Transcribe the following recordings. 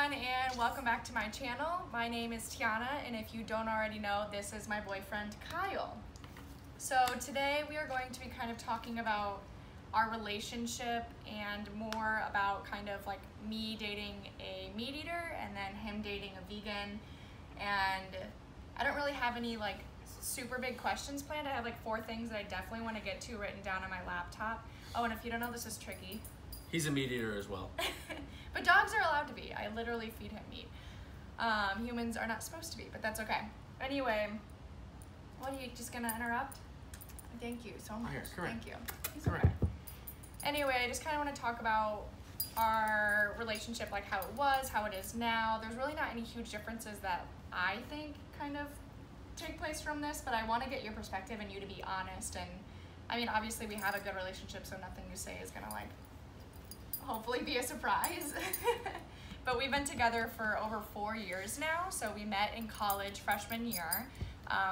everyone, and welcome back to my channel. My name is Tiana, and if you don't already know, this is my boyfriend Kyle. So today we are going to be kind of talking about our relationship and more about kind of like me dating a meat eater and then him dating a vegan. And I don't really have any like super big questions planned. I have like 4 things that I definitely want to get to written down on my laptop. Oh, and if you don't know, this is Tricky. He's a meat eater as well. But dogs are allowed to be. I literally feed him meat. Humans are not supposed to be, but that's okay. Anyway, what are you just gonna interrupt? Thank you so much. Thank you. He's okay. Anyway, I just kind of want to talk about our relationship, like how it was, how it is now. There's really not any huge differences that I think kind of take place from this, but I want to get your perspective and you to be honest. And I mean, obviously we have a good relationship, so nothing you say is gonna like hopefully be a surprise. But we've been together for over 4 years now. So we met in college freshman year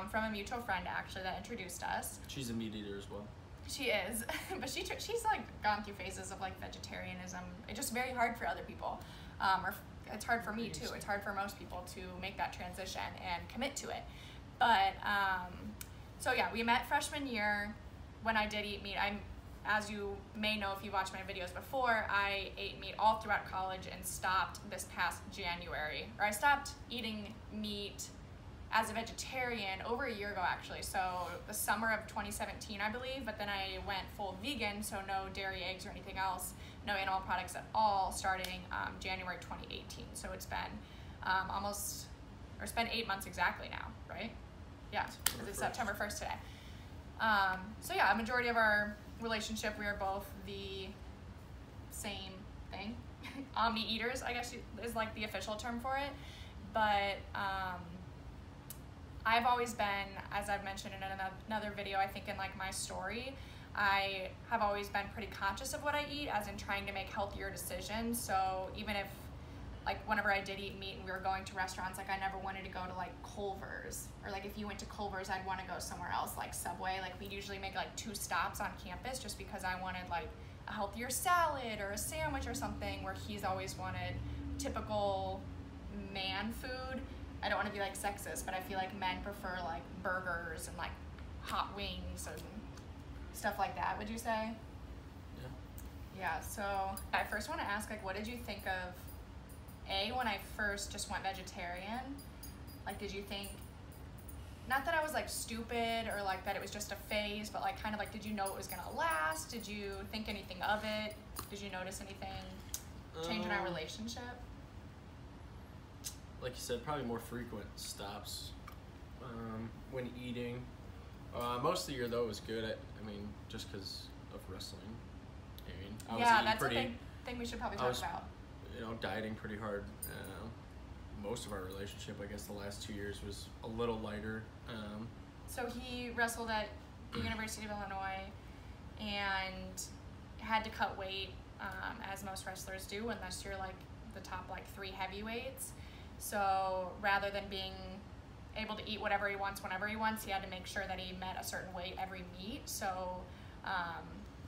from a mutual friend actually that introduced us. She's a meat eater as well. She is, but she's like gone through phases of like vegetarianism. It's just very hard for other people, or it's hard for me too. It's hard for most people to make that transition and commit to it. But so yeah, we met freshman year. When I did eat meat, as you may know if you watched my videos before, I ate meat all throughout college and stopped this past January. Or I stopped eating meat as a vegetarian over a year ago actually. So the summer of 2017 I believe, but then I went full vegan, so no dairy, eggs or anything else, no animal products at all, starting January 2018. So it's been it's been 8 months exactly now, right? Yeah, because it's September 1st today. So yeah, a majority of our relationship, we are both the same thing. Meat eaters, I guess is like the official term for it. But I've always been, as I've mentioned in another video, I think in like my story, I have always been pretty conscious of what I eat, as in trying to make healthier decisions. So even if like whenever I did eat meat and we were going to restaurants, like I never wanted to go to like Culver's, or like if you went to Culver's, I'd want to go somewhere else like Subway. Like we'd usually make like 2 stops on campus just because I wanted like a healthier salad or a sandwich or something, where he's always wanted typical man food. I don't want to be like sexist, but I feel like men prefer like burgers and like hot wings and stuff like that. Would you say? Yeah. Yeah, so I first want to ask, like, what did you think of when I first just went vegetarian? Like, did you think, not that I was like stupid or like that it was just a phase, but like kind of like, did you know it was gonna last? Did you think anything of it? Did you notice anything change in our relationship? Like you said, probably more frequent stops when eating. Most of the year though was good. I mean, just because of wrestling. I mean, I was that's pretty, a big thing we should probably talk about. You know, dieting pretty hard. Most of our relationship, I guess the last 2 years was a little lighter. So he wrestled at the University of Illinois and had to cut weight, as most wrestlers do, unless you're like the top like 3 heavyweights. So rather than being able to eat whatever he wants whenever he wants, he had to make sure that he met a certain weight every meet. So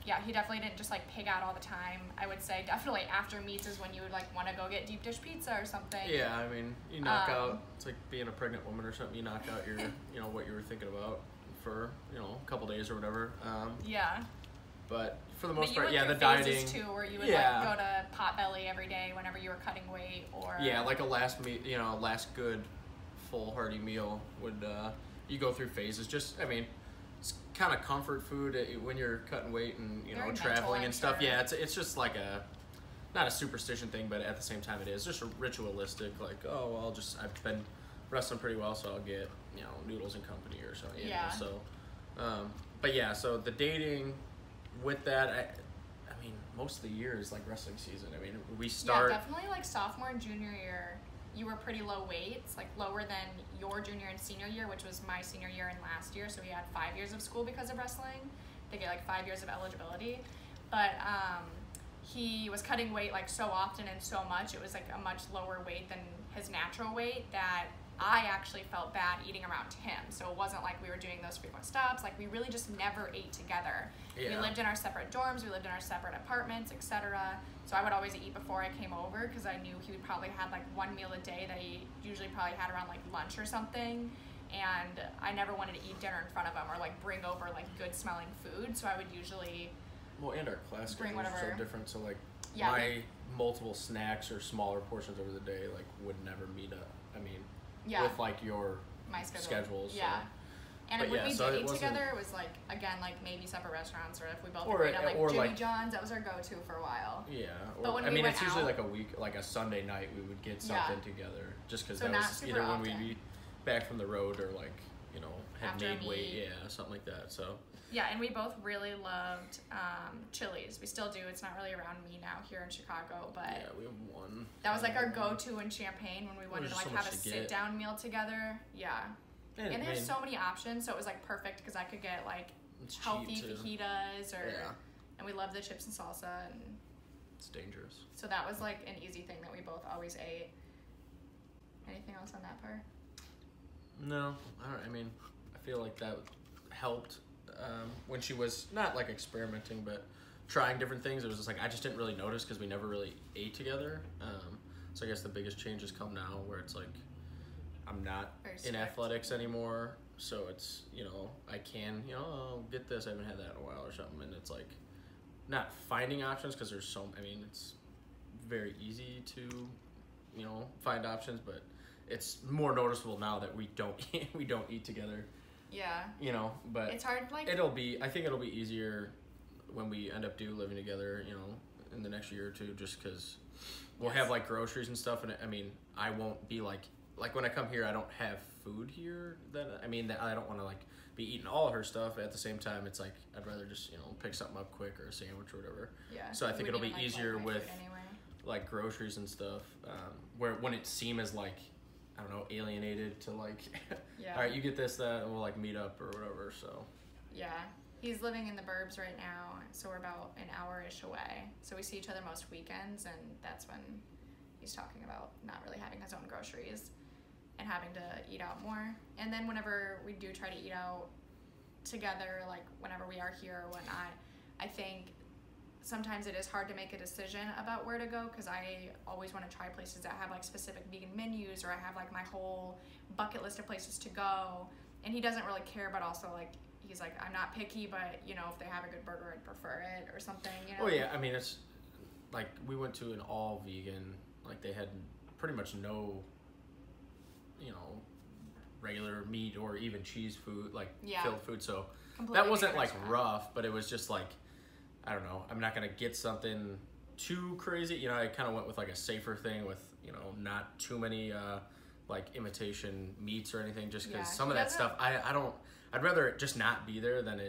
yeah, he definitely didn't just like pig out all the time. I would say definitely after meets is when you would like want to go get deep dish pizza or something. Yeah, I mean, you knock out, it's like being a pregnant woman or something, you knock out your, you know, what you were thinking about for, you know, a couple days or whatever. Yeah. But for the most part, yeah, the dieting dieting too, where you would like go to Potbelly every day whenever you were cutting weight, or yeah, like a last meat, you know, last good full hearty meal would you go through phases. Just, I mean, it's kind of comfort food when you're cutting weight and you know traveling and stuff. Yeah, it's just like a, not a superstition thing, but at the same time it is just a ritualistic. Like, oh, well, I've been wrestling pretty well, so I'll get, you know, noodles and company or something. Yeah. You know, so, but yeah, so the dating with that, I mean, most of the year is like wrestling season. I mean, we start. Yeah, definitely like sophomore and junior year, you were pretty low weights, like lower than your junior and senior year, which was my senior year and last year. So we had 5 years of school because of wrestling. They get like 5 years of eligibility. But he was cutting weight like so often and so much, it was like a much lower weight than his natural weight, that I actually felt bad eating around him. So it wasn't like we were doing those frequent stops. Like, we really just never ate together. Yeah. We lived in our separate dorms, we lived in our separate apartments, etc. So I would always eat before I came over because I knew he would probably have like one meal a day that he usually probably had around like lunch or something. And I never wanted to eat dinner in front of him or like bring over like good smelling food. So I would usually and our class schedules are so different. So like my multiple snacks or smaller portions over the day like would never meet up. I mean, with like my schedules. Yeah. So. And when we did eat together, it was like, again, like maybe separate restaurants, or if we both agreed on like Jimmy John's, that was our go-to for a while. Yeah. But when it's usually like a week, like a Sunday night, we would get something together, just because that was either when we'd be back from the road or like, had after made weight, something like that. So. Yeah, and we both really loved Chili's. We still do. It's not really around me now here in Chicago, but yeah, we have one. That was like our go-to in Champaign when we wanted to like have a sit-down meal together. Yeah. And there's so many options, so it was like perfect because I could get like healthy fajitas and we love the chips and salsa, and it's dangerous. So that was like an easy thing that we both always ate. Anything else on that part? No, I mean, I feel like that helped when she was not like experimenting, but trying different things. It was just like I just didn't really notice because we never really ate together. So I guess the biggest changes come now where it's like. I'm not in athletics anymore, so it's, I can, I'll get this, I haven't had that in a while or something, and it's like, not finding options, because there's it's very easy to, find options, but it's more noticeable now that we don't eat together. Yeah. But it's hard, like... I think it'll be easier when we end up living together, in the next year or two, just because we'll have, like, groceries and stuff, and I won't be, like when I come here, I don't have food here. I don't want to like be eating all of her stuff. At the same time, it's like I'd rather just pick something up quick or a sandwich or whatever. Yeah. So I think it'll be easier with like groceries and stuff, where when it seem as like I don't know alienated to like, all right, you get this, that, and we'll like meet up or whatever. So. Yeah. He's living in the burbs right now, so we're about an hour-ish away. So we see each other most weekends, and that's when he's talking about not really having his own groceries. And having to eat out more. And then whenever we do try to eat out together, like whenever we are here or whatnot, I think sometimes it is hard to make a decision about where to go because I always want to try places that have like specific vegan menus, or I have like my whole bucket list of places to go. And he doesn't really care, but also like he's like, I'm not picky, but if they have a good burger, I'd prefer it or something. Oh yeah, it's like we went to an all vegan, like they had pretty much no regular meat or even cheese food, like filled food. So completely that wasn't like rough, but it was just like, I don't know, I'm not going to get something too crazy. I kind of went with like a safer thing with, not too many like imitation meats or anything, just because some of that stuff, I'd rather it just not be there than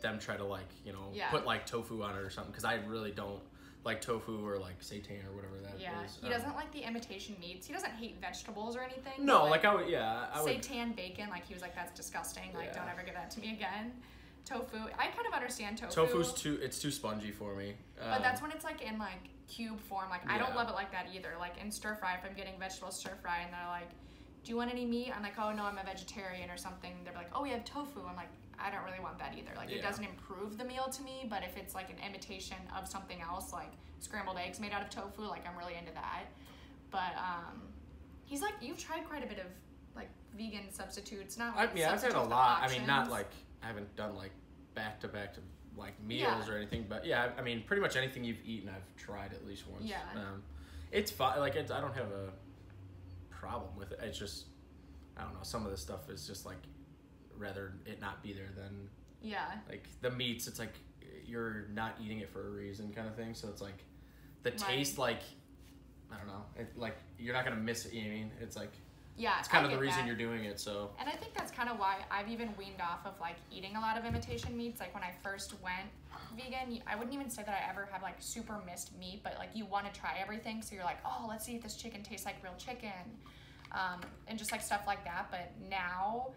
them try to like, put like tofu on it or something, because I really don't like tofu or like seitan or whatever that is. He doesn't like the imitation meats. He doesn't hate vegetables or anything. No, like I would. Seitan bacon, like he was like, that's disgusting. Like don't ever give that to me again. Tofu, I kind of understand tofu. Tofu's too spongy for me. But that's when it's like in like cube form. Like I don't love it like that either. Like in stir fry, if I'm getting vegetable stir fry and they're like, do you want any meat? I'm like, oh no, I'm a vegetarian or something. They're like, oh, we have tofu. I'm like, I don't really want that either. Like it doesn't improve the meal to me, but if it's like an imitation of something else, like scrambled eggs made out of tofu, like I'm really into that. But he's like, you've tried quite a bit of like vegan substitutes, not like I've had a lot. Not like I haven't done like back to back to like meals or anything, but pretty much anything you've eaten, I've tried at least once. Yeah. It's fine. Like I don't have a problem with it. It's just I don't know. Some of the stuff is just like rather it not be there than like the meats. It's like you're not eating it for a reason, kind of thing. So it's like the taste, like I don't know. Like you're not gonna miss it. You know what I mean? It's like it's kind of the reason you're doing it. So and I think that's kind of why I've even weaned off of like eating a lot of imitation meats. Like when I first went vegan, I wouldn't even say that I ever have like super missed meat, but like you want to try everything, so you're like, oh, let's see if this chicken tastes like real chicken, and just like stuff like that. But now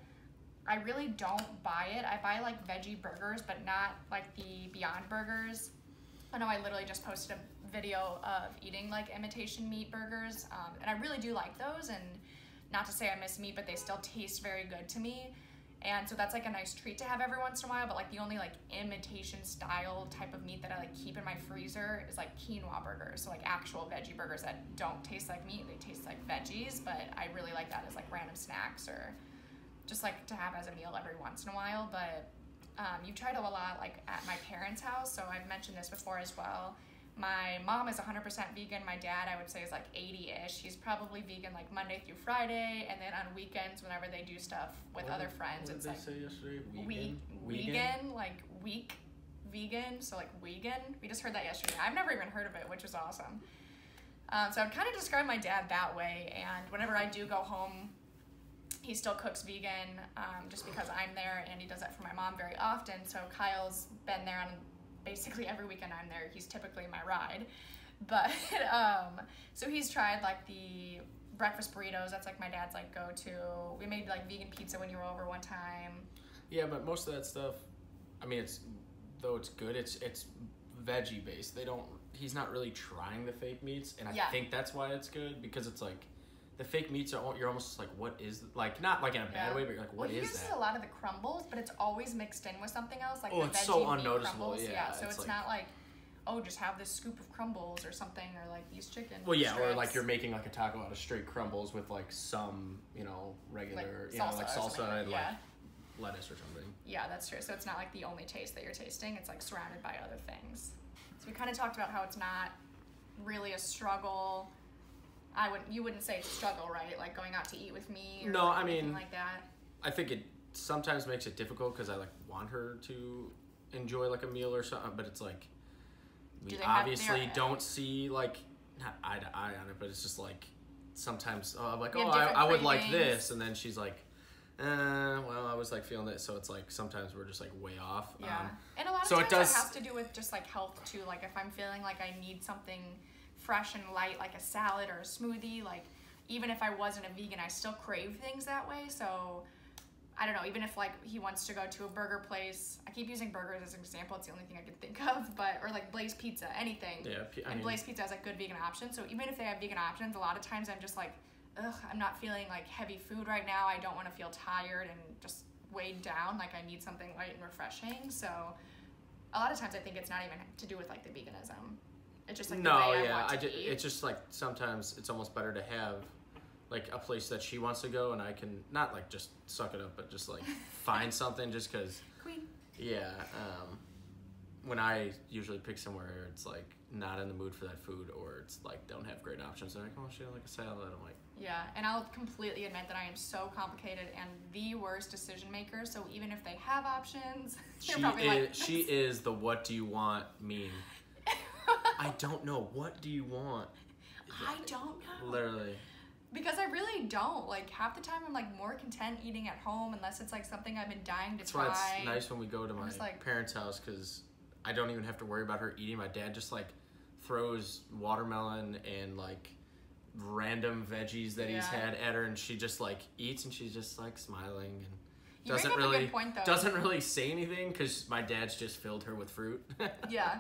I really don't buy it. I buy like veggie burgers, but not like the Beyond Burgers. I know I literally just posted a video of eating like imitation meat burgers, and I really do like those. And not to say I miss meat, but they still taste very good to me. And so that's like a nice treat to have every once in a while. But like the only like imitation style type of meat that I like keep in my freezer is like quinoa burgers. So like actual veggie burgers that don't taste like meat, they taste like veggies. But I really like that as like random snacks or just like to have as a meal every once in a while. But you've tried a lot like at my parents' house. So I've mentioned this before as well. My mom is 100% vegan. My dad, I would say, is like 80-ish. He's probably vegan like Monday through Friday, and then on weekends, whenever they do stuff with other friends, it's like say yesterday? vegan, like week vegan, so like vegan. We just heard that yesterday. I've never even heard of it, which was awesome. So I'd kind of describe my dad that way. And whenever I do go home, he still cooks vegan, just because I'm there, and he does that for my mom very often. So Kyle's been there on basically every weekend I'm there. He's typically my ride. But so he's tried like the breakfast burritos. That's like my dad's like go-to. We made like vegan pizza when you were over one time. Yeah, but most of that stuff, I mean, it's good, it's veggie based. He's not really trying the fake meats, and I think that's why it's good, because it's like the fake meats are, you're almost like, what is, like, not like in a bad way, but you're like, what is that? He uses a lot of the crumbles, but it's always mixed in with something else, like the it's so unnoticeable. Crumbles. Yeah, so it's like, not like, oh, just have this scoop of crumbles or something, or like these chicken strips. Or like you're making like a taco out of straight crumbles with like some, regular, like like salsa and like lettuce or something. Yeah, that's true. So it's not like the only taste that you're tasting. It's like surrounded by other things. So we kind of talked about how it's not really a struggle. You wouldn't say it's a struggle, right? Like going out to eat with me or anything like that. I think it sometimes makes it difficult because I like want her to enjoy like a meal or something, but it's like we obviously don't see like not eye to eye on it, but it's just like sometimes I'm like, I would like this, and then she's like, well, I was like feeling it, so it's like sometimes we're just like way off. Yeah, and a lot of times it has to do with just like health too. Like if I'm feeling like I need something fresh and light, like a salad or a smoothie, like even if I wasn't a vegan, I still crave things that way. So I don't know, even if like he wants to go to a burger place, I keep using burgers as an example, it's the only thing I can think of, but or like Blaze Pizza, anything. Yeah, Blaze Pizza has like good vegan options. So even if they have vegan options, a lot of times I'm just like, I'm not feeling like heavy food right now. I don't want to feel tired and just weighed down. Like I need something light and refreshing. So a lot of times I think it's not even to do with like the veganism. It's just like the way I want to eat. It's just like sometimes it's almost better to have like a place that she wants to go, and I can not like just suck it up, but just like find something just because. Queen. Yeah. When I usually pick somewhere, it's like not in the mood for that food, or it's like don't have great options. They're like, oh, she had like a salad. I'm like. Yeah, and I'll completely admit that I am so complicated and the worst decision maker. So even if they have options, they're probably like. She is the what do you want meme. I don't know. What do you want? I don't know. Literally. Because I really don't. Like, half the time I'm, like, more content eating at home unless it's, like, something I've been dying to try. That's why it's nice when we go to my parents' house, because I don't even have to worry about her eating. My dad just, like, throws watermelon and, like, random veggies that he's had at her, and she just, like, eats, and she's just, like, smiling and doesn't really say anything because my dad's just filled her with fruit. Yeah.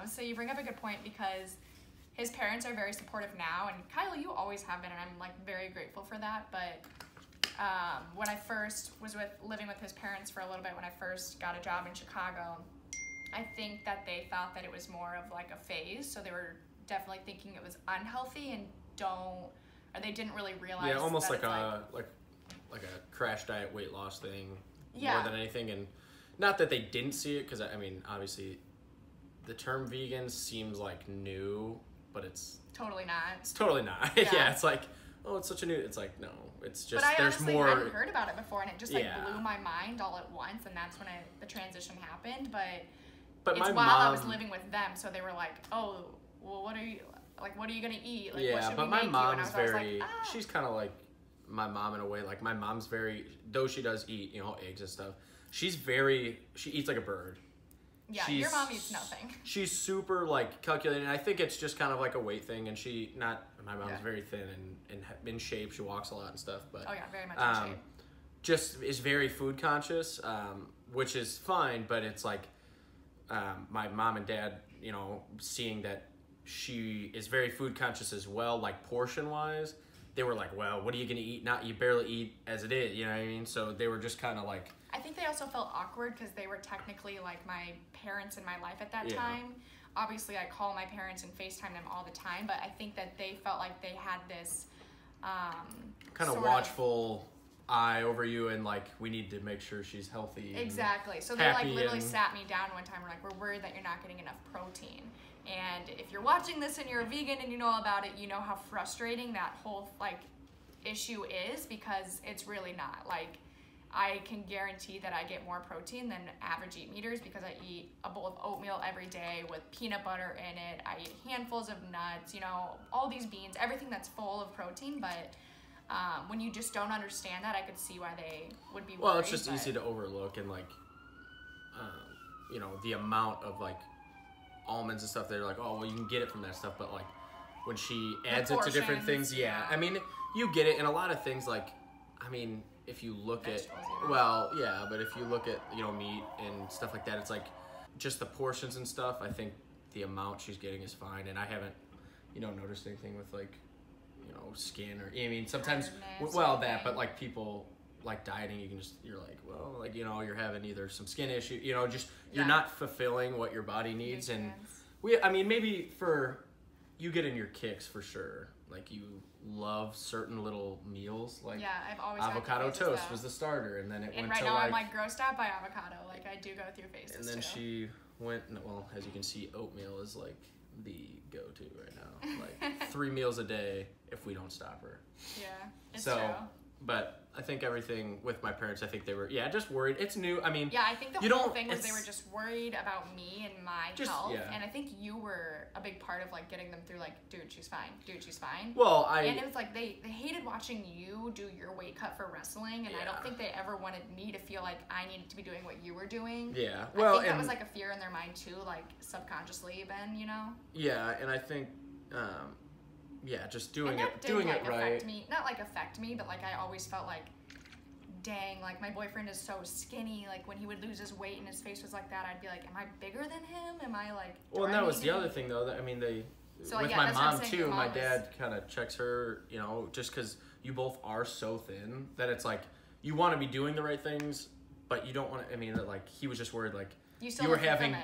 So you bring up a good point, because his parents are very supportive now, and Kyle, you always have been, and I'm like very grateful for that. But when I first was living with his parents for a little bit, when I first got a job in Chicago, I think that they thought that it was more of like a phase, so they were definitely thinking it was unhealthy and they didn't really realize. Yeah, almost like a crash diet weight loss thing more than anything, and not that they didn't see it, because I mean obviously the term vegan seems like new, but it's totally not. It's totally not. Yeah, it's like, oh, it's such a new. It's like, no, it's just but there's more. I hadn't heard about it before, and it just like blew my mind all at once, and that's when the transition happened. But it's my while mom, I was living with them, so they were like, oh, well, what are you gonna eat? Like, what should but we my make mom's you? And very. She's kind of like my mom in a way. Like my mom's very, though she does eat, eggs and stuff. She eats like a bird. Yeah, your mom eats nothing. She's super like calculated. And I think it's just kind of like a weight thing. And my mom's very thin and in shape. She walks a lot and stuff. But very much in shape. Just is very food conscious, which is fine. But it's like my mom and dad, seeing that she is very food conscious as well, like portion wise. they were like, well, what are you going to eat? You barely eat as it is, you know what I mean? So they were just kind of like... I think they also felt awkward because they were technically like my parents in my life at that time. Obviously, I call my parents and FaceTime them all the time, but I think that they felt like they had this... kind of watchful eye over you, and like, we need to make sure she's healthy. Exactly. So they like literally sat me down one time and were like, we're worried that you're not getting enough protein. And if you're watching this and you're a vegan and you know all about it, you know how frustrating that whole like issue is, because it's really not. Like, I can guarantee that I get more protein than average eat meters because I eat a bowl of oatmeal every day with peanut butter in it. I eat handfuls of nuts, you know, all these beans, everything that's full of protein. But when you just don't understand that, I could see why they would be worried. Well, it's just easy to overlook, and like, you know, the amount of like almonds and stuff, they're like, oh, well, you can get it from that stuff, but like when she adds it to different things, I mean, you get it in a lot of things. Like, I mean, if you look at, well, yeah, but if you look at, you know, meat and stuff like that, it's like just the portions and stuff. I think the amount she's getting is fine, and I haven't, you know, noticed anything with like, you know, skin or, I mean, sometimes, well, that, but like people like dieting, you can just, you're like, well, like, you know, you're having either some skin issue, you know, just, you're not fulfilling what your body needs. And I mean, maybe for, you get in your kicks for sure. Like, you love certain little meals, like I've always avocado toast was the starter, and then it went to like... And right now I'm like grossed out by avocado. Like, I do go through phases and then she went, well, as you can see, oatmeal is like the go-to right now. Like 3 meals a day if we don't stop her. Yeah, it's true. But I think everything with my parents, I think they were, just worried. It's new. I mean, I think the whole thing was they were just worried about me and my health. Yeah. And I think you were a big part of like getting them through like, dude, she's fine. Dude, she's fine. Well, and it was like they hated watching you do your weight cut for wrestling, and I don't think they ever wanted me to feel like I needed to be doing what you were doing. Yeah. Well, I think that was like a fear in their mind too, like subconsciously even, you know? Yeah, and I think just doing it right. Not like affect me, but like I always felt like, dang, like my boyfriend is so skinny. Like when he would lose his weight and his face was like that, I'd be like, am I bigger than him? Am I like... Well, and that was the other thing though, that I mean, with my mom too, my dad kind of checks her, you know, just because you both are so thin that it's like, you want to be doing the right things, but you don't want to, I mean, like he was just worried like, you were having...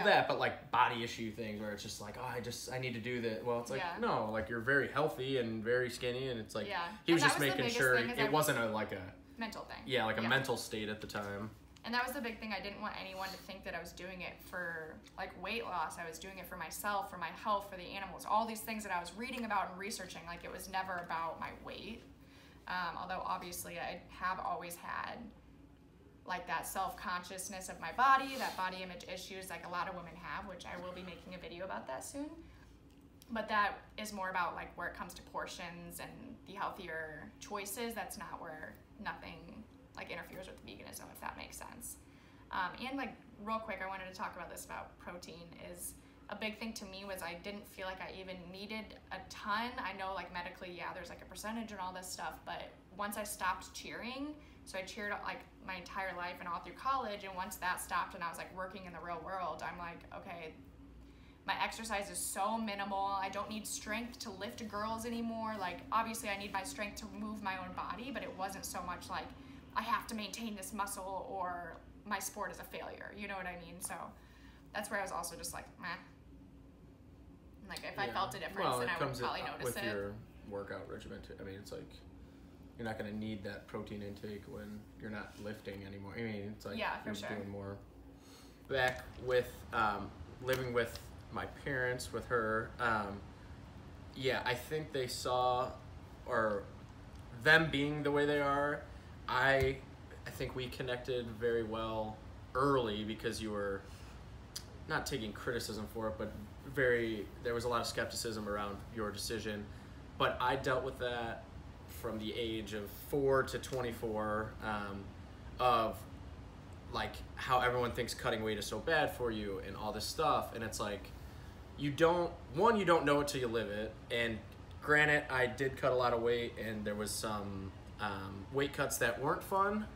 that, but like body issue things where it's just like, oh, I need to do that. Well, it's like, no, like you're very healthy and very skinny, and it's like, he was just making sure it wasn't a mental thing. Yeah, like a mental state at the time. And that was the big thing. I didn't want anyone to think that I was doing it for like weight loss. I was doing it for myself, for my health, for the animals, all these things that I was reading about and researching. Like it was never about my weight. Although obviously I have always had like that self-consciousness of my body, that body image issues like a lot of women have, which I will be making a video about that soon. But that is more about like where it comes to portions and the healthier choices. That's not where nothing like interferes with veganism, if that makes sense. And like real quick, I wanted to talk about this about protein. Is a big thing to me was I didn't feel like I even needed a ton. I know like medically, there's like a percentage and all this stuff, but once I stopped cheering, so I cheered like my entire life and all through college, and once that stopped and I was like working in the real world, I'm like, okay, my exercise is so minimal. I don't need strength to lift girls anymore. Like obviously I need my strength to move my own body, but it wasn't so much like I have to maintain this muscle or my sport is a failure. You know what I mean? So that's where I was also just like, meh. Like if I felt a difference, then I would probably notice it. With your workout regimen too. I mean, it's like, you're not going to need that protein intake when you're not lifting anymore. I mean, it's like you're doing more. Back with living with my parents, with her, I think they saw, or them being the way they are, I think we connected very well early because you were not taking criticism for it, but there was a lot of skepticism around your decision. But I dealt with that from the age of 4 to 24, of like how everyone thinks cutting weight is so bad for you and all this stuff, and it's like you don't know it till you live it. And granted, I did cut a lot of weight, and there was some weight cuts that weren't fun,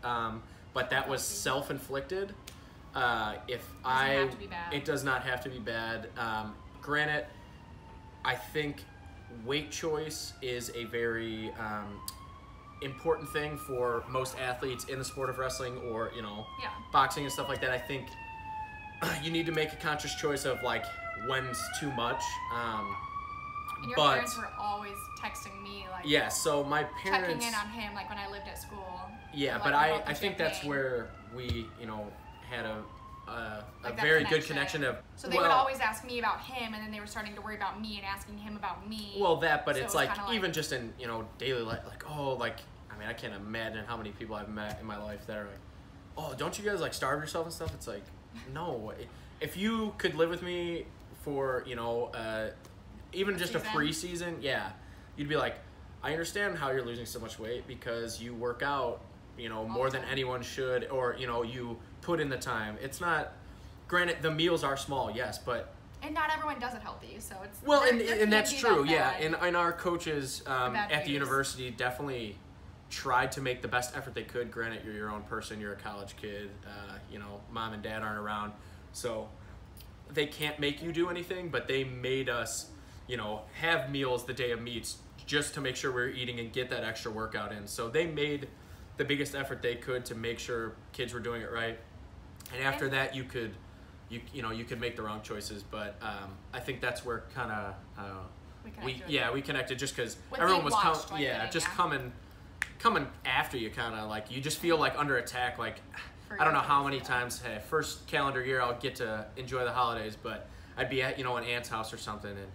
but that was self-inflicted. It does not have to be bad. Granted, I think weight choice is a very important thing for most athletes in the sport of wrestling, or boxing and stuff like that. I think you need to make a conscious choice of like when's too much. And your parents were always texting me like, yeah, so my parents checking in on him like when I lived at school. Yeah, but I think that's where we had a like very good connection of. So they would always ask me about him, and then they were starting to worry about me and asking him about me. Well, but it's like even just in daily life, like I mean, I can't imagine how many people I've met in my life that are like, oh, don't you guys like starve yourself and stuff? It's like, no. If you could live with me for even just a free season, yeah, you'd be like, I understand how you're losing so much weight because you work out more than anyone should, or you put in the time. It's not, granted, the meals are small, yes, but and not everyone does it healthy, so it's and that's true, yeah. And our coaches at the university definitely tried to make the best effort they could. Granted, you're your own person, you're a college kid, mom and dad aren't around, so they can't make you do anything, but they made us have meals the day of meets just to make sure we're eating and get that extra workout in. So they made the biggest effort they could to make sure kids were doing it right. And after that, you could make the wrong choices. But I think that's where kind of we connected just because everyone was coming after you, kind of like you just feel like under attack. Like I don't know how many times, hey, first calendar year I'll get to enjoy the holidays, but I'd be at an aunt's house or something, and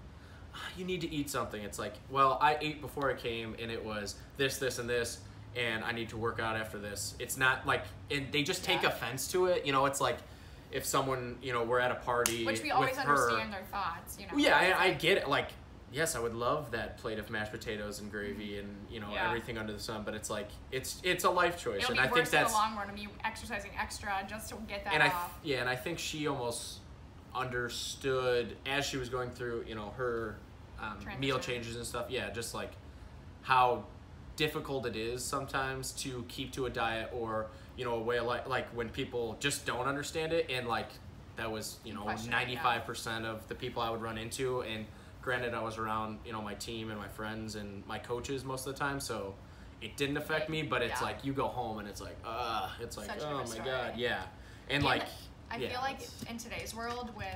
you need to eat something. It's like, well, I ate before I came, and it was this, this, and this, and I need to work out after this. It's not like, and they just take offense to it. It's like if someone, we're at a party, which we always understand their thoughts. Yeah, I get it. Like, yes, I would love that plate of mashed potatoes and gravy and everything under the sun, but it's like it's a life choice. It'll and be I worse think that's in the long run to be exercising extra just to get that and off. And I think she almost understood as she was going through her meal changes and stuff, just like how difficult it is sometimes to keep to a diet or a way of like when people just don't understand it, and like that was 95% of the people I would run into. And granted, I was around my team and my friends and my coaches most of the time, so it didn't affect me, but it's like you go home and it's like it's like, oh my god, and like I feel like in today's world with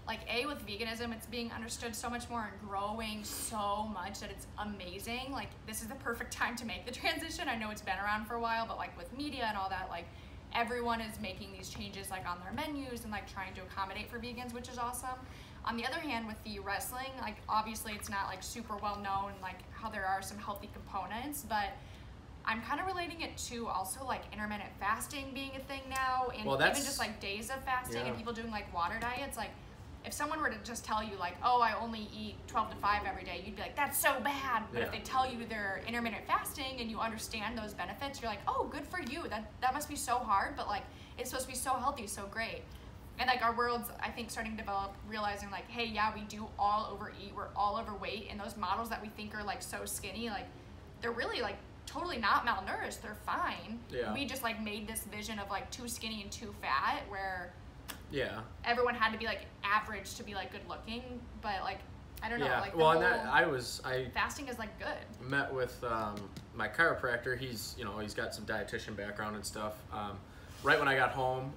with veganism, it's being understood so much more and growing so much that it's amazing. Like, this is the perfect time to make the transition. I know it's been around for a while, but like with media and all that, like everyone is making these changes like on their menus and like trying to accommodate for vegans, which is awesome. On the other hand, with the wrestling, like obviously it's not like super well known like how there are some healthy components, but I'm kind of relating it to also like intermittent fasting being a thing now, and even just like days of fasting and people doing like water diets. Like, if someone were to just tell you like, oh, I only eat 12 to 5 every day, you'd be like, that's so bad. But if they tell you they're intermittent fasting and you understand those benefits, you're like, oh, good for you. That must be so hard, but like it's supposed to be so healthy, so great. And like our world's, I think, starting to develop, realizing like, hey, yeah, we do all overeat, we're all overweight, and those models that we think are like so skinny, like they're really like totally not malnourished, they're fine. We just like made this vision of like too skinny and too fat, where everyone had to be like average to be like good looking, but like I don't know. Like, well, I fasting is like good. Met with my chiropractor. He's he's got some dietitian background and stuff. Right when I got home,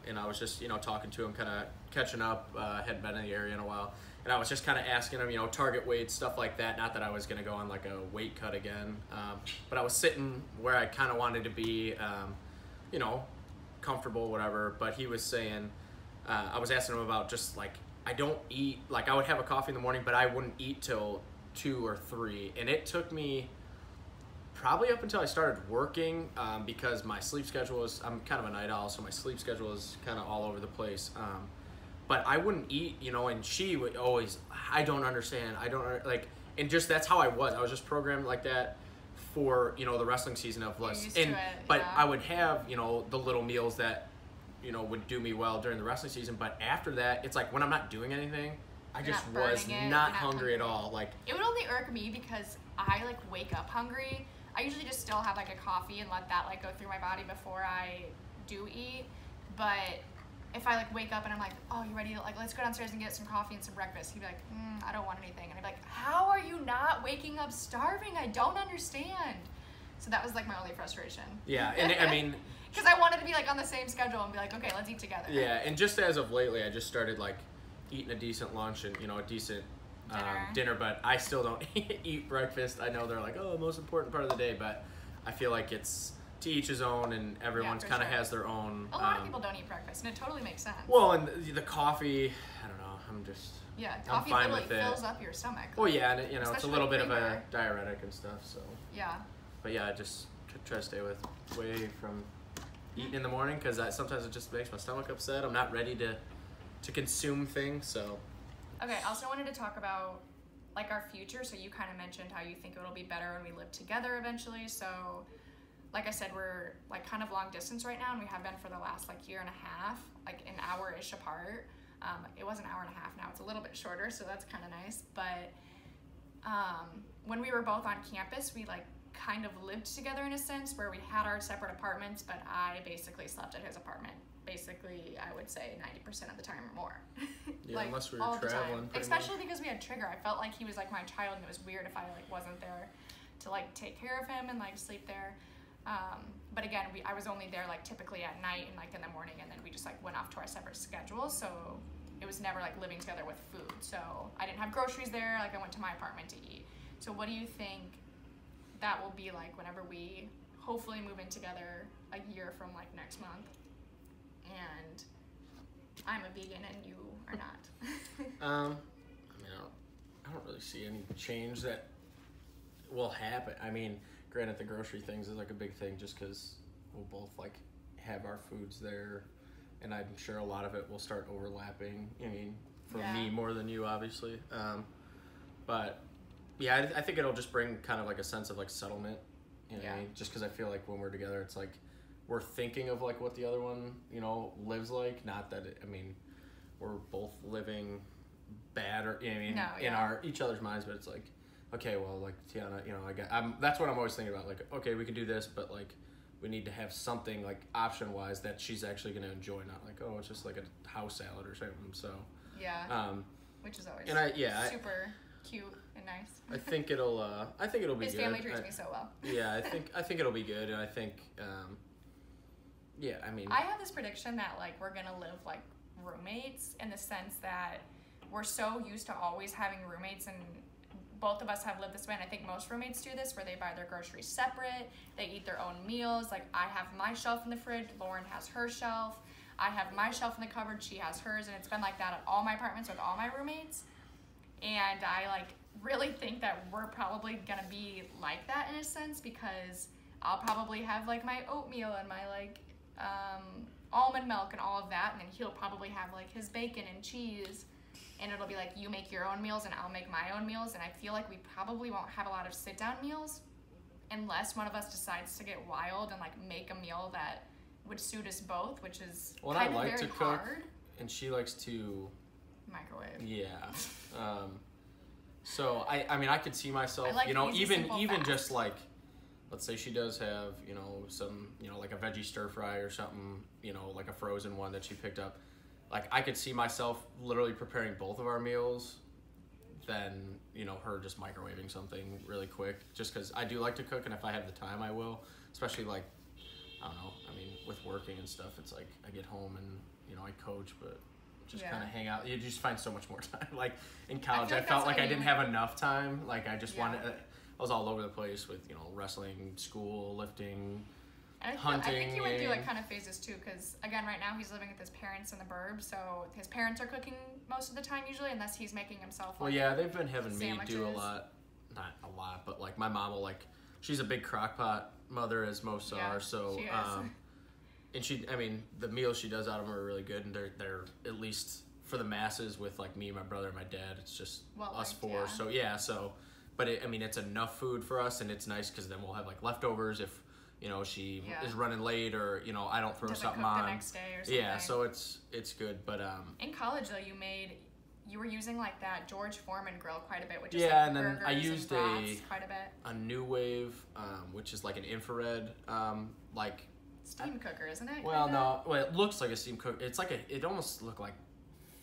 and I was just talking to him, kind of catching up. Hadn't been in the area in a while, and I was just kind of asking him, target weight, stuff like that. Not that I was gonna go on like a weight cut again, but I was sitting where I kind of wanted to be, comfortable, whatever. But he was saying, I was asking him about just like, I don't eat, like I would have a coffee in the morning, but I wouldn't eat till 2 or 3, and it took me probably up until I started working, because my sleep schedule was, I'm kind of a night owl, so my sleep schedule is kind of all over the place. But I wouldn't eat, and she would always, I don't understand, like, and just that's how I was just programmed like that for the wrestling season of less, but I would have the little meals that would do me well during the wrestling season, but after that it's like when I'm not doing anything, I just was not hungry at all. Like, it would only irk me because I like wake up hungry. I usually just still have like a coffee and let that like go through my body before I do eat, but if I like wake up and I'm like, oh, you ready? Like, let's go downstairs and get some coffee and some breakfast. He'd be like, I don't want anything. And I'd be like, how are you not waking up starving? I don't understand. So that was like my only frustration. Yeah, and I mean, because I wanted to be like on the same schedule and be like, okay, let's eat together. Yeah, and just as of lately, I just started like eating a decent lunch and a decent dinner, but I still don't eat breakfast. I know they're like, oh, most important part of the day, but I feel like it's to each his own, and everyone's kind of has their own. A lot of people don't eat breakfast, and it totally makes sense. Well, and the coffee, I don't know. I'm just. Yeah, coffee literally fills up your stomach. Well, yeah, and it's a little bit of a diuretic and stuff. So. Yeah. But yeah, I just try to stay away from eating in the morning because sometimes it just makes my stomach upset. I'm not ready to consume things, so. Okay, I also wanted to talk about like our future. So you kind of mentioned how you think it'll be better when we live together eventually. So, like I said, we're like kind of long distance right now, and we have been for the last like year and a half, like an hour-ish apart. It was an hour and a half now. It's a little bit shorter, so that's kind of nice. But when we were both on campus, we like kind of lived together in a sense where we had our separate apartments, but I basically slept at his apartment. Basically, I would say 90% of the time or more. Yeah, like, unless we were traveling. Especially because we had Trigger. I felt like he was like my child, and it was weird if I like wasn't there to like take care of him and like sleep there. But again, I was only there like typically at night and like in the morning, and then we just like went off to our separate schedules. So it was never like living together with food. So I didn't have groceries there. Like I went to my apartment to eat. So what do you think that will be like whenever we hopefully move in together a year from like next month? And I'm a vegan and you are not. I mean, I don't really see any change that will happen. I mean, granted, the grocery things is like a big thing just because we'll both like have our foods there, and I'm sure a lot of it will start overlapping. I mean, for me more than you, obviously. But yeah, I think it'll just bring kind of like a sense of like settlement. You know what I mean? Just because I feel like when we're together, it's like we're thinking of like what the other one, lives like. Not that we're both living bad or in our each other's minds, but it's like, okay, well, like Tianna, that's what I'm always thinking about. Like, okay, we could do this, but like we need to have something like option wise that she's actually going to enjoy, not like, oh, it's just like a house salad or something. So which is always super cute and nice. I think it'll be His good. family treats me so well. Yeah, I think it'll be good, and I think I have this prediction that like we're gonna live like roommates in the sense that we're so used to always having roommates, and both of us have lived this way, and I think most roommates do this, where they buy their groceries separate, they eat their own meals. Like I have my shelf in the fridge, Lauren has her shelf, I have my shelf in the cupboard, she has hers, and it's been like that at all my apartments with all my roommates. And I like really think that we're probably gonna be like that in a sense, because I'll probably have like my oatmeal and my like almond milk and all of that, and then he'll probably have like his bacon and cheese, and it'll be like you make your own meals and I'll make my own meals. And I feel like we probably won't have a lot of sit down meals unless one of us decides to get wild and like make a meal that would suit us both, which is kind of very hard. And she likes to microwave. Yeah. So I could see myself, like even just like, let's say she does have, some, like a veggie stir fry or something, like a frozen one that she picked up. Like I could see myself literally preparing both of our meals, then, her just microwaving something really quick, just because I do like to cook, and if I have the time, I will. Especially like, I don't know, with working and stuff, it's like I get home and, I coach, but just kind of hang out. You just find so much more time. Like in college, I felt like I didn't have enough time. Like I just wanted, I was all over the place with, wrestling, school, lifting, hunting. I think you went through like kind of phases too, because again, right now he's living with his parents in the burbs, so his parents are cooking most of the time usually, unless he's making himself. Well, yeah, they've been having sandwiches. Me do a lot, not a lot, but like my mom will she's a big crock pot mother, as most are, so she is. And the meals she does out of them are really good, and they're at least for the masses with like me, my brother, and my dad. It's just us four. Yeah. But it's enough food for us, and it's nice because then we'll have like leftovers if she is running late, or I don't throw something on the next day or something. Yeah, so it's good. But in college though, you were using like that George Foreman grill quite a bit, which is and then I used quite a bit. A New Wave, which is like an infrared steam cooker, isn't it? Well, no. Well, it looks like a steam cooker. It's like it almost looked like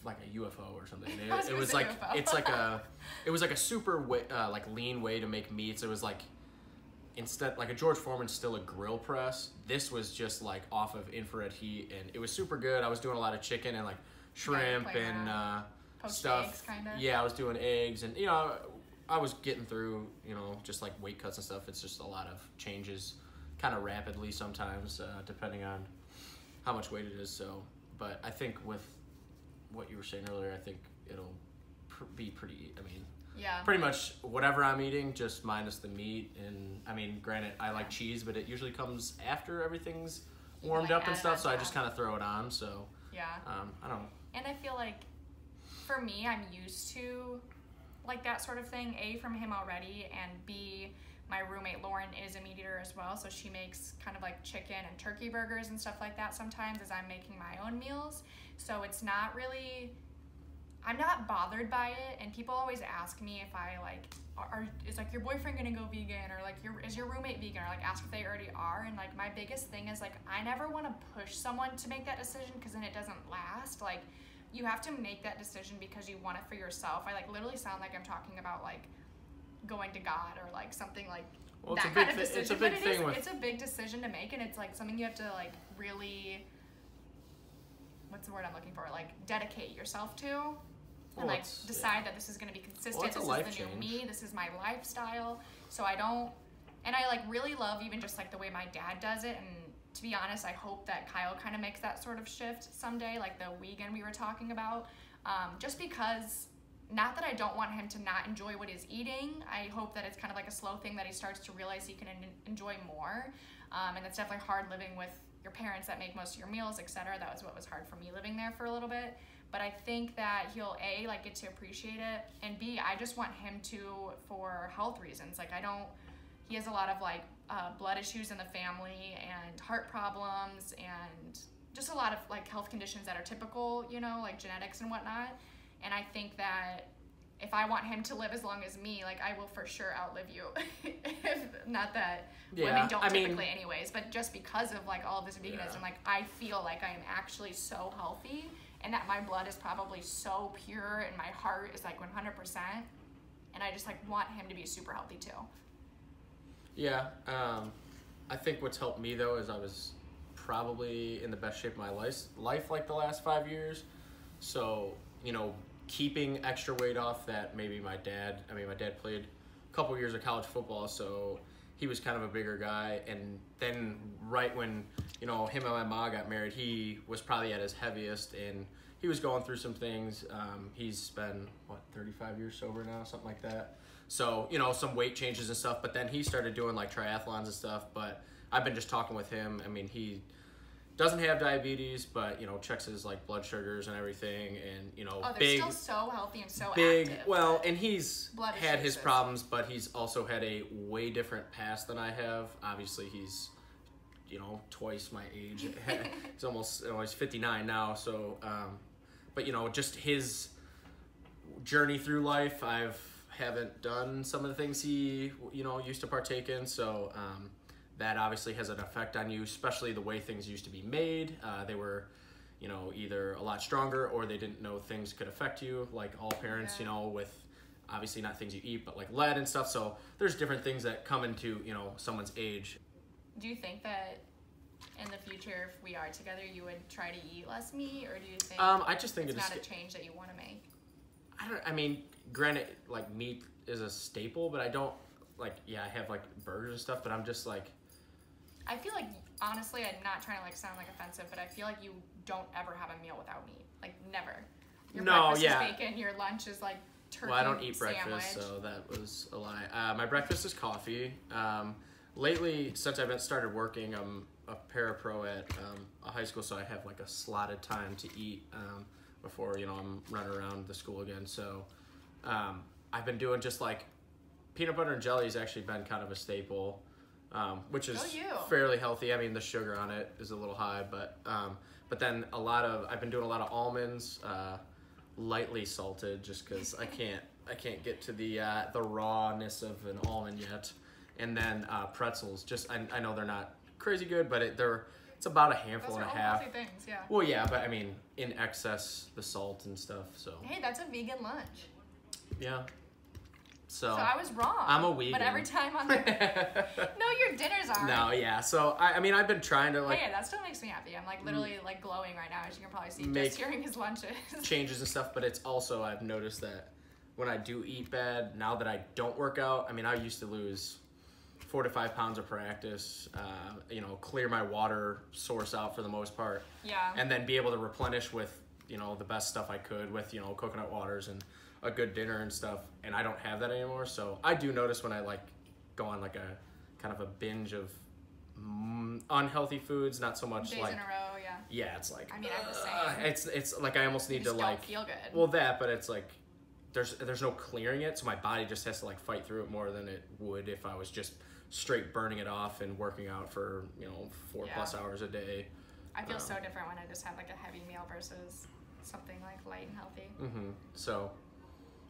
a UFO or something. It was like UFO. it was like a super like lean way to make meats. It was like instead like a George Foreman's still a grill press. This was just like off of infrared heat, and it was super good. I was doing a lot of chicken and like shrimp and stuff. Eggs, kinda. Yeah, I was doing eggs, and I was getting through just like weight cuts and stuff. It's just a lot of changes, kind of rapidly sometimes, depending on how much weight it is. So, but I think with what you were saying earlier, I think it'll be pretty. I mean, yeah, pretty much whatever I'm eating, just minus the meat. And I mean, granted, I like cheese, but it usually comes after everything's warmed up and stuff. So I just kind of throw it on. So yeah, I don't know. And I feel like for me, I'm used to like that sort of thing. A, from him already, and B, my roommate Lauren is a meat eater as well, so she makes kind of like chicken and turkey burgers and stuff like that sometimes as I'm making my own meals. So it's not really, I'm not bothered by it. And people always ask me if I like, is like your boyfriend gonna go vegan, or like is your roommate vegan, or like ask if they already are. And like my biggest thing is like I never want to push someone to make that decision, because then it doesn't last. Like you have to make that decision because you want it for yourself. I like literally sound like I'm talking about like going to God or like something like that kind of decision. It's a big thing. It's a big decision to make, and it's like something you have to like really, what's the word I'm looking for? Like dedicate yourself to, and like decide that this is going to be consistent. This is the new me. This is my lifestyle. So I don't, and I like really love even just like the way my dad does it. And to be honest, I hope that Kyle kind of makes that sort of shift someday, like the vegan we were talking about. Just because, not that I don't want him to not enjoy what he's eating. I hope that it's kind of like a slow thing that he starts to realize he can enjoy more. And it's definitely hard living with your parents that make most of your meals, etc. That was what was hard for me living there for a little bit. But I think that he'll A, like get to appreciate it, and B, I just want him to, for health reasons. Like he has a lot of like blood issues in the family and heart problems and just a lot of like health conditions that are typical, like genetics and whatnot. And I think that if I want him to live as long as me, like I will for sure outlive you. Not that women don't typically anyways, but just because of like all of this veganism, like I feel like I am actually so healthy, and that my blood is probably so pure and my heart is like 100%. And I just like want him to be super healthy too. Yeah. I think what's helped me though is I was probably in the best shape of my life like the last 5 years. So, keeping extra weight off that maybe my dad played a couple years of college football, so he was kind of a bigger guy. And then right when, him and my mom got married, he was probably at his heaviest, and he was going through some things. He's been, 35 years sober now, something like that. So, some weight changes and stuff, but then he started doing like triathlons and stuff. But I've been just talking with him. I mean, he doesn't have diabetes, but checks his like blood sugars and everything, and they're still so healthy and so big. Active. Well, and he's had his problems, but he's also had a way different past than I have. Obviously, he's twice my age. He's 59 now. So, but just his journey through life, haven't done some of the things he used to partake in. So. That obviously has an effect on you, especially the way things used to be made. They were, either a lot stronger, or they didn't know things could affect you, like all parents, with obviously not things you eat, but like lead and stuff. So there's different things that come into, someone's age. Do you think that in the future, if we are together, you would try to eat less meat, or do you think I just think it's not a change that you want to make? I mean, granted, like meat is a staple, but I don't I have like burgers and stuff, but I'm just like, I feel like, honestly, I'm not trying to like sound like offensive, but I feel like you don't ever have a meal without meat. Like never. Your breakfast is bacon, your lunch is like turkey. Well, I don't eat sandwich. Breakfast, so that was a lie. My breakfast is coffee. Lately, since I've started working, I'm a parapro at a high school, so I have like a slotted time to eat before I'm running around the school again. So I've been doing just like peanut butter and jelly has actually been kind of a staple. Which is fairly healthy. I mean, the sugar on it is a little high, but then I've been doing a lot of almonds, lightly salted, just because I can't get to the rawness of an almond yet. And then pretzels. Just I know they're not crazy good, but they're It's about a handful Those and a are all half. healthy things, yeah. Well, yeah, but I mean, in excess, the salt and stuff. So. Hey, that's a vegan lunch. Yeah. So I was wrong. I'm a vegan. But every time on the no, your dinners aren't. No, yeah. So I mean, I've been trying to like. Oh, yeah, that still makes me happy. I'm like literally like glowing right now, as you can probably see, Make just hearing his lunches. Changes and stuff, but it's also I've noticed that when I do eat bad, now that I don't work out, I mean, I used to lose 4 to 5 pounds of practice, you know, clear my water source out for the most part. Yeah. And then be able to replenish with, you know, the best stuff I could with, you know, coconut waters and a good dinner and stuff. And I don't have that anymore. So I do notice when I like go on like a kind of a binge of unhealthy foods, not so much days like. in a row, yeah. Yeah, it's like. I mean, I'm the same. It's like I almost need You just to don't like. feel good. Well, that, but it's like. There's no clearing it, so my body just has to like fight through it more than it would if I was just straight burning it off and working out for, you know, 4+ hours a day. I feel so different when I just have like a heavy meal versus something like light and healthy. Mm-hmm. So,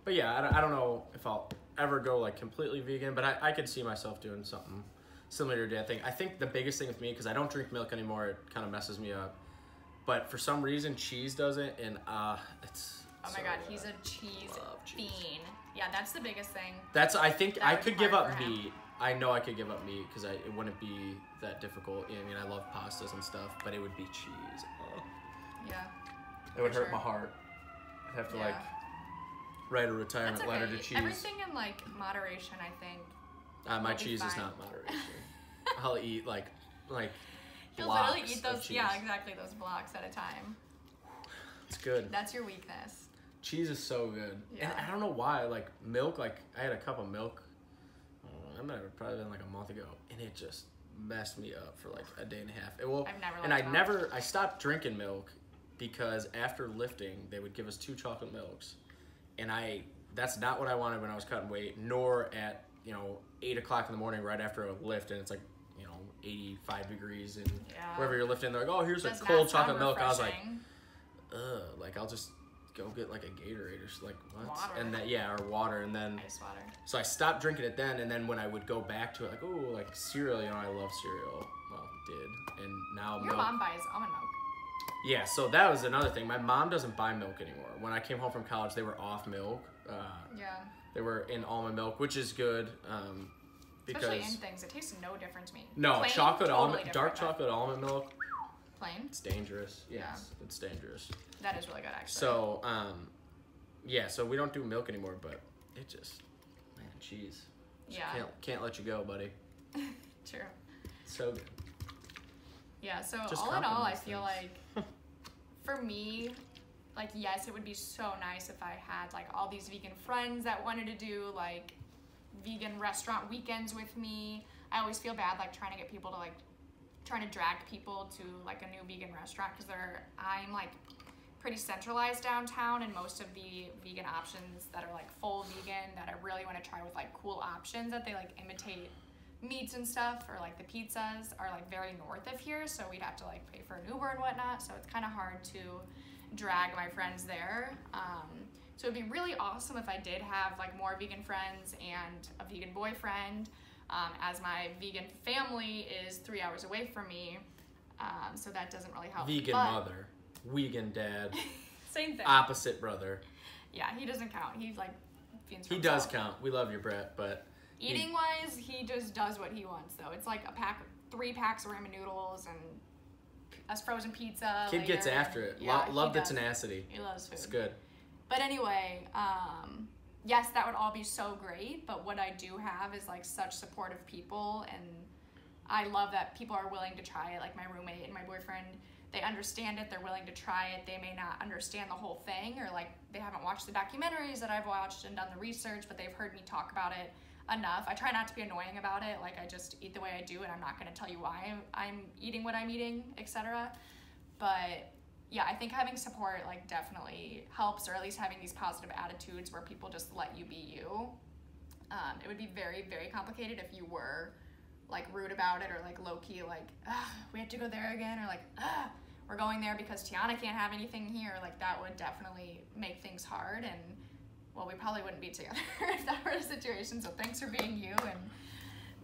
but yeah, I don't know if I'll ever go like completely vegan, but I could see myself doing something similar to that thing. I think the biggest thing with me, because I don't drink milk anymore, it kind of messes me up. But for some reason, cheese doesn't, and it's. Oh my god, he's a cheese fiend. Yeah, that's the biggest thing. I think I could give up hard for him. meat. I know I could give up meat because it wouldn't be that difficult. I mean, I love pastas and stuff, but it would be cheese. Oh. Yeah. It would hurt my heart. I'd have to like write a retirement letter to cheese. Everything in like moderation, I think. My cheese is not moderation. I'll eat like You'll blocks literally eat those. of cheese. Yeah, exactly, those blocks at a time. It's good. That's your weakness. Cheese is so good. Yeah. And I don't know why, like milk, like I had a cup of milk, I don't know, it probably been like a month ago, and it just messed me up for like a day and a half. I've never I stopped drinking milk because after lifting, they would give us 2 chocolate milks. And that's not what I wanted when I was cutting weight, nor at, you know, 8 o'clock in the morning right after a lift, and it's like, you know, 85 degrees and wherever you're lifting, they're like, oh, here's a cold chocolate milk. I was like, ugh, like I'll just go get like a Gatorade or like what? Water. And then or water, and then ice water. So I stopped drinking it then, and then when I would go back to it, like oh, like cereal, you know, I love cereal. Well, did, and now Your milk. mom buys almond milk. Yeah, so that was another thing. My mom doesn't buy milk anymore. When I came home from college, they were off milk. They were in almond milk, which is good. Because especially in things, it tastes no different to me. No, plain, chocolate totally almond, dark chocolate almond milk. Plain. It's dangerous. Yes, it's dangerous. That is really good, actually. So, so we don't do milk anymore, but it just, man, cheese. Can't let you go, buddy. True. So good. Yeah, so Just all in all, I compromise feel like, for me, like, yes, it would be so nice if I had, like, all these vegan friends that wanted to do, like, vegan restaurant weekends with me. I always feel bad, like, trying to get people to, like, trying to drag people to, like, a new vegan restaurant, because I'm, like, pretty centralized downtown, and most of the vegan options that are, like, full vegan that I really want to try with, like, cool options that they, like, imitate meats and stuff, or like the pizzas are like very north of here, so we'd have to like pay for an Uber and whatnot, so it's kind of hard to drag my friends there. So it'd be really awesome if I did have like more vegan friends and a vegan boyfriend, as my vegan family is 3 hours away from me, so that doesn't really help. Vegan mother, vegan dad, same thing. opposite brother. Yeah, he doesn't count. He's like he does count. We love you, Brett, but eating wise, he just does what he wants, though. It's like 3 packs of ramen noodles and a frozen pizza. Kid gets after it. Yeah, love the tenacity. He loves food. It's good. But anyway, yes, that would all be so great, but what I do have is like such supportive people, and I love that people are willing to try it. Like my roommate and my boyfriend, they understand it, they're willing to try it. They may not understand the whole thing, or like they haven't watched the documentaries that I've watched and done the research, but they've heard me talk about it enough. I try not to be annoying about it. Like I just eat the way I do, and I'm not going to tell you why I'm eating what I'm eating, etc. But yeah, I think having support like definitely helps, or at least having these positive attitudes where people just let you be you. It would be very, very complicated if you were like rude about it, or like low-key like, we have to go there again, or like, we're going there because Tianna can't have anything here. Like that would definitely make things hard, and well, we probably wouldn't be together if that were the situation. So thanks for being you and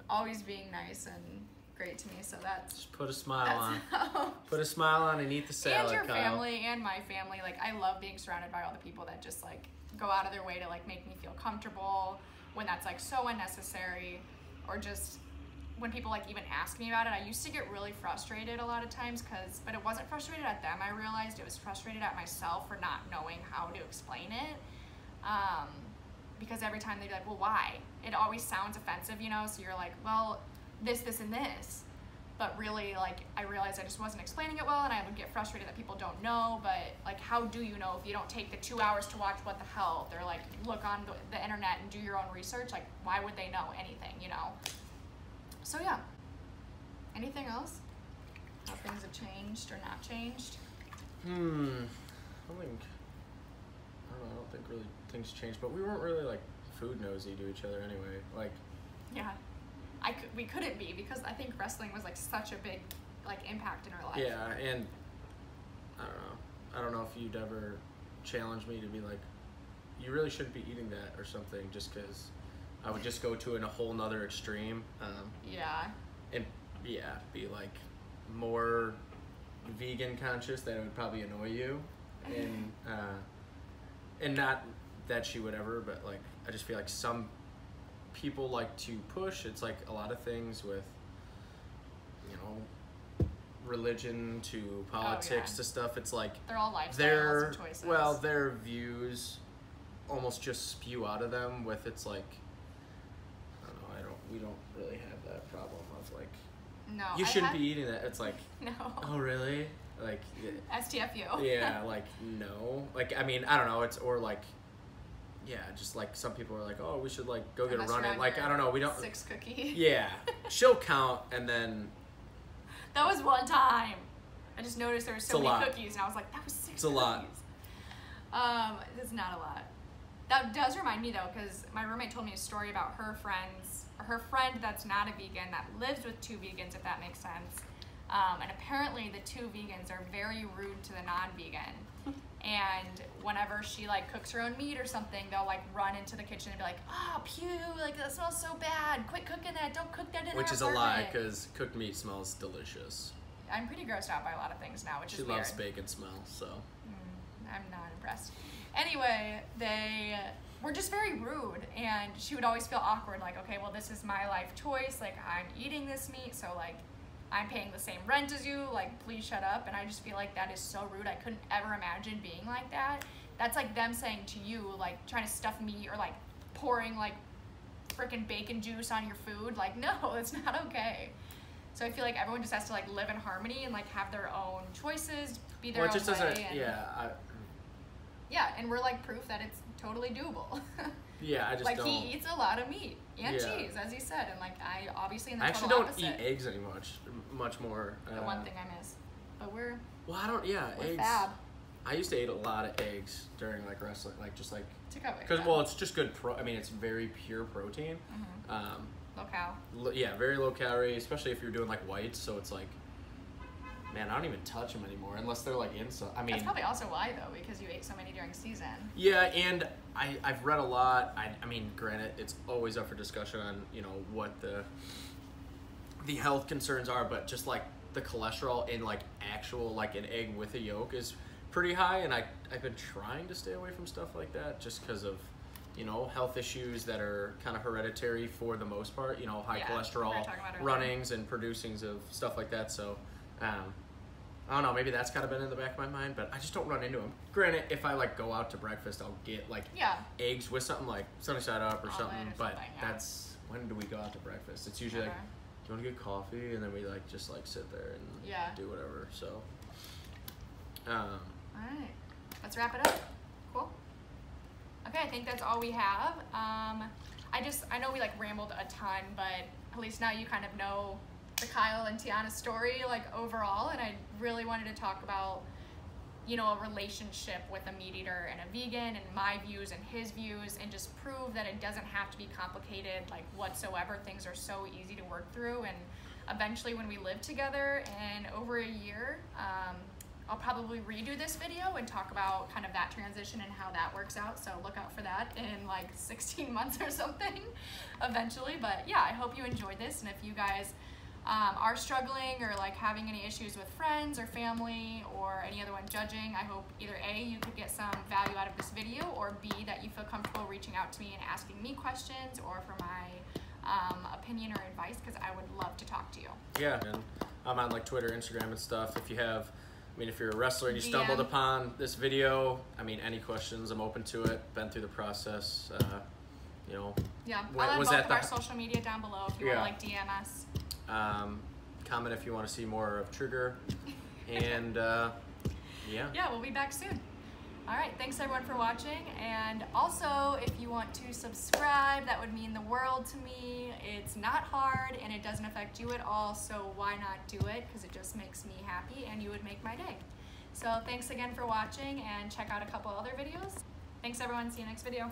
always being nice and great to me. So that's just put a smile on. Put a smile on and eat the salad. And your Kyle. family and my family. Like, I love being surrounded by all the people that just like go out of their way to like make me feel comfortable when that's like so unnecessary, or just when people like even ask me about it. I used to get really frustrated a lot of times but it wasn't frustrated at them. I realized it was frustrated at myself for not knowing how to explain it. Because every time they'd be like, well, why? It always sounds offensive, you know? So you're like, well, this, and this. But really, like, I realized I just wasn't explaining it well, and I would get frustrated that people don't know. But like, how do you know if you don't take the 2 hours to watch What the Health, or like look on the internet and do your own research? Like, why would they know anything, you know? So yeah. Anything else? How things have changed or not changed? I don't think really things changed, but we weren't really like food nosy to each other anyway. Like, yeah, we couldn't be, because I think wrestling was like such a big like impact in our life. Yeah, and I don't know if you'd ever challenge me to be like, you really shouldn't be eating that or something, just because I would just go to a whole nother extreme. Yeah. And yeah, be like more vegan conscious, that it would probably annoy you, and not that she would ever, but like, I just feel like some people like to push. It's like a lot of things with, you know, religion to politics to stuff. It's like they're all lifestyles and choices. Well, their views almost just spew out of them with, it's like, I don't know, we don't really have that problem of like, no, you shouldn't be eating that. It's like, no. Oh really? Like, STFU. Yeah, like, no. Like, I mean, I don't know, it's, or like, yeah, just like some people are like, oh, we should like go get a run in. Like, I don't know, we don't. 6 cookie. Yeah, she'll count, and then. That was one time. I just noticed there were so many cookies, and I was like, that was 6 cookies. It's a lot. It's not a lot. That does remind me though, because my roommate told me a story about her friend that's not a vegan, that lives with 2 vegans, if that makes sense. And apparently the 2 vegans are very rude to the non-vegan. And whenever she like cooks her own meat or something, they'll like run into the kitchen and be like, oh, pew, like that smells so bad. Quit cooking that. Don't cook that in our apartment. Which is a lie, because cooked meat smells delicious. I'm pretty grossed out by a lot of things now, which is weird. She loves bacon smell, so. I'm not impressed. Anyway, they were just very rude, and she would always feel awkward, like, okay, well, this is my life choice, like, I'm eating this meat, so, like, I'm paying the same rent as you, like, please shut up. And I just feel like that is so rude. I couldn't ever imagine being like that. That's like them saying to you, like, trying to stuff meat, or like pouring like freaking bacon juice on your food. Like, no, it's not okay. So I feel like everyone just has to like live in harmony and like have their own choices, be their own way. Well, it just doesn't, yeah, and we're like proof that it's totally doable. Yeah, I just like, don't. He eats a lot of meat and cheese, as he said, and like I obviously in the I actually total don't opposite. eat eggs anymore, much more. The one thing I miss, but we're. Well, I don't. Yeah, we're eggs. Fab. I used to eat a lot of eggs during like wrestling, like just like. To cover. Because well, it's just good. I mean, it's very pure protein. Mm-hmm. Low cal. Yeah, very low calorie, especially if you're doing like whites. So it's like. Man, I don't even touch them anymore unless they're like inside. I mean, that's probably also why though, because you ate so many during season. Yeah, and I've read a lot. I mean, granted, it's always up for discussion on what the health concerns are, but just like the cholesterol in like actual like an egg with a yolk is pretty high, and I've been trying to stay away from stuff like that just because of health issues that are kind of hereditary for the most part. High cholesterol runnings and producings of stuff like that. So. I don't know, maybe that's kind of been in the back of my mind, but I just don't run into them. Granted, if I like go out to breakfast, I'll get like eggs with something like sunny side up or something, but that's, when do we go out to breakfast? It's usually like, do you want to get coffee? And then we like just like sit there and do whatever, so. Alright, let's wrap it up. Cool. Okay, I think that's all we have. I know we like rambled a ton, but at least now you kind of know the Kyle and Tianna story, like overall, and I really wanted to talk about, a relationship with a meat eater and a vegan, and my views and his views, and just prove that it doesn't have to be complicated, like whatsoever. Things are so easy to work through, and eventually when we live together in over a year, I'll probably redo this video and talk about kind of that transition and how that works out. So look out for that in like 16 months or something eventually. But yeah, I hope you enjoyed this, and if you guys are struggling or like having any issues with friends or family or any other one judging, I hope either A, you could get some value out of this video, or B, that you feel comfortable reaching out to me and asking me questions or for my opinion or advice, because I would love to talk to you. Yeah, and I'm on like Twitter, Instagram and stuff. If you have, I mean, if you're a wrestler and you DM. stumbled upon this video, I mean, any questions, I'm open to it. Been through the process, you know. Yeah, I'll have both of our social media down below if you want to like DM us. Comment if you want to see more of Trigger, and yeah, we'll be back soon. All right, thanks everyone for watching, and also if you want to subscribe, that would mean the world to me. It's not hard and it doesn't affect you at all, so why not do it? Because it just makes me happy and you would make my day. So thanks again for watching, and check out a couple other videos. Thanks everyone, see you next video.